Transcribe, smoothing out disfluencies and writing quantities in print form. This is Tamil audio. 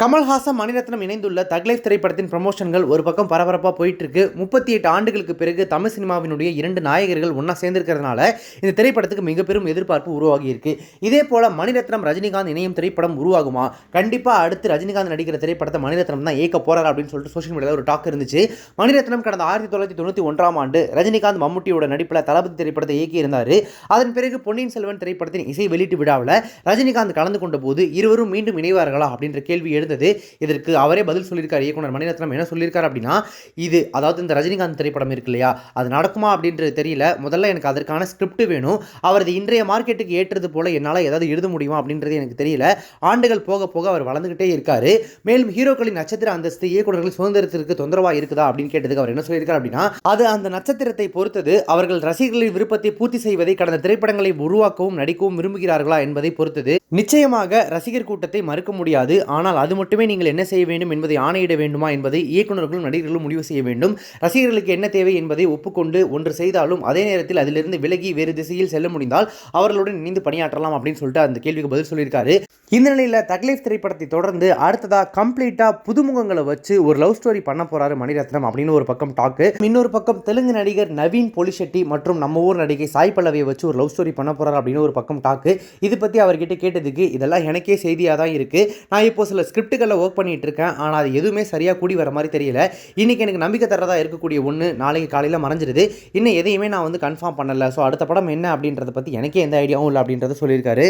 கமல்ஹாசன், மணிரத்னம் இணைந்துள்ள தக் லைஃப் திரைப்படத்தின் ப்ரமோஷன்கள் ஒரு பக்கம் பரபரப்பாக போயிட்டு இருக்கு. 38 ஆண்டுகளுக்கு பிறகு தமிழ் சினிமாவினுடைய 2 நாயகர்கள் ஒன்றா சேர்ந்திருக்கிறதுனால இந்த திரைப்படத்துக்கு மிக பெரும் எதிர்பார்ப்பு உருவாகி இருக்கு. இதே போல மணிரத்னம் ரஜினிகாந்த் இணையும் திரைப்படம் உருவாகுமா? கண்டிப்பாக அடுத்து ரஜினிகாந்த் நடிக்கிற திரைப்படத்தை மணிரத்னம் தான் இயக்க போறாரு அப்படின்னு சொல்லிட்டு சோஷியல் மீடியாவில் ஒரு டாக் இருந்துச்சு. மணிரத்னம் கடந்த 1991ஆம் ஆண்டு ரஜினிகாந்த், மம்முட்டியோட நடிப்பில் தளபதி திரைப்படத்தை இயக்கியிருந்தார். அதன் பிறகு பொன்னியின் செல்வன் திரைப்படத்தின் இசை வெளியீட்டு விழாவில் ரஜினிகாந்த் கலந்து கொண்ட போது இருவரும் மீண்டும் இணைவார்களா அப்படின்ற கேள்வி இருந்தது. இதற்கு அவரே பதில் சொல்லியிருக்கார். இயக்குனர் மணிரத்னம் என்ன சொல்லியிருக்கார் அப்படின்னா, இது அதாவது இந்த ரஜினிகாந்த் திரைப்படம் இருக்கு இல்லையா, அது நடக்குமா அப்படின்றது தெரியல. முதல்ல எனக்கு அதற்கான ஸ்கிரிப்ட் வேணும். அவரது இன்றைய மார்க்கெட்டுக்கு ஏற்றது போல என்னால் ஏதாவது எழுத முடியுமா அப்படின்றது எனக்கு தெரியல. ஆண்டுகள் போக போக அவர் வளர்ந்துகிட்டே இருக்காரு. மேலும் ஹீரோக்களின் நட்சத்திர அந்தஸ்து இயக்குநர்கள் சுதந்திரத்திற்கு தொந்தரவா இருக்குதா அப்படின்னு கேட்டதுக்கு அவர் என்ன சொல்லியிருக்கார் அப்படின்னா, அது அந்த நட்சத்திரத்தை பொறுத்தது. அவர்கள் ரசிகர்களின் விருப்பத்தை பூர்த்தி செய்வதை கடந்த திரைப்படங்களை உருவாக்கவும் நடிக்கவும் விரும்புகிறார்களா என்பதை பொறுத்தது. நிச்சயமாக ரசிகர் கூட்டத்தை மறுக்க முடியாது. ஆனால் அது மட்டுமே நீங்கள் என்ன செய்ய வேண்டும் என்பதை ஆணையிட வேண்டுமா என்பதை இயக்குநர்களும் நடிகர்களும் முடிவு செய்ய வேண்டும். ரசிகர்களுக்கு என்ன தேவை என்பதை ஒப்புக்கொண்டு ஒன்று செய்தாலும் அதே நேரத்தில் அதிலிருந்து விலகி வேறு திசையில் செல்ல முடிந்தால் அவர்களுடன் இணைந்து பணியாற்றலாம் அப்படின்னு சொல்லிட்டு அந்த கேள்விக்கு பதில் சொல்லியிருக்காரு. இந்த நிலையில் தக் லைஃப் திரைப்படத்தை தொடர்ந்து அடுத்ததாக கம்ப்ளீட்டாக புதுமுகங்களை வச்சு ஒரு லவ் ஸ்டோரி பண்ண போறாரு மணிரத்னம் அப்படின்னு ஒரு பக்கம் டாக்கு. இன்னொரு பக்கம் தெலுங்கு நடிகர் நவீன் பொலிஷெட்டி மற்றும் நம்ம ஊர் நடிகை சாய் பல்லவியை வச்சு ஒரு லவ் ஸ்டோரி பண்ண போறாரு அப்படின்னு ஒரு பக்கம் டாக்கு. இது பற்றி அவர்கிட்ட கேட்டதுக்கு இதெல்லாம் எனக்கே செய்தியாக தான் இருக்கு. நான் இப்போ சில ஸ்கிரிப்டுகளில் ஒர்க் பண்ணிட்டு இருக்கேன். ஆனால் அது எதுவுமே சரியாக கூடி வர மாதிரி தெரியல. இன்னைக்கு எனக்கு நம்பிக்கை தரதா இருக்கக்கூடிய ஒன்று நாளைக்கு காலையில் மறைஞ்சிருது. இன்னும் எதையுமே நான் கன்ஃபார்ம் பண்ணல. ஸோ அடுத்த படம் என்ன அப்படின்றத பற்றி எனக்கே எந்த ஐடியாவும் இல்லை அப்படின்றத சொல்லியிருக்காரு.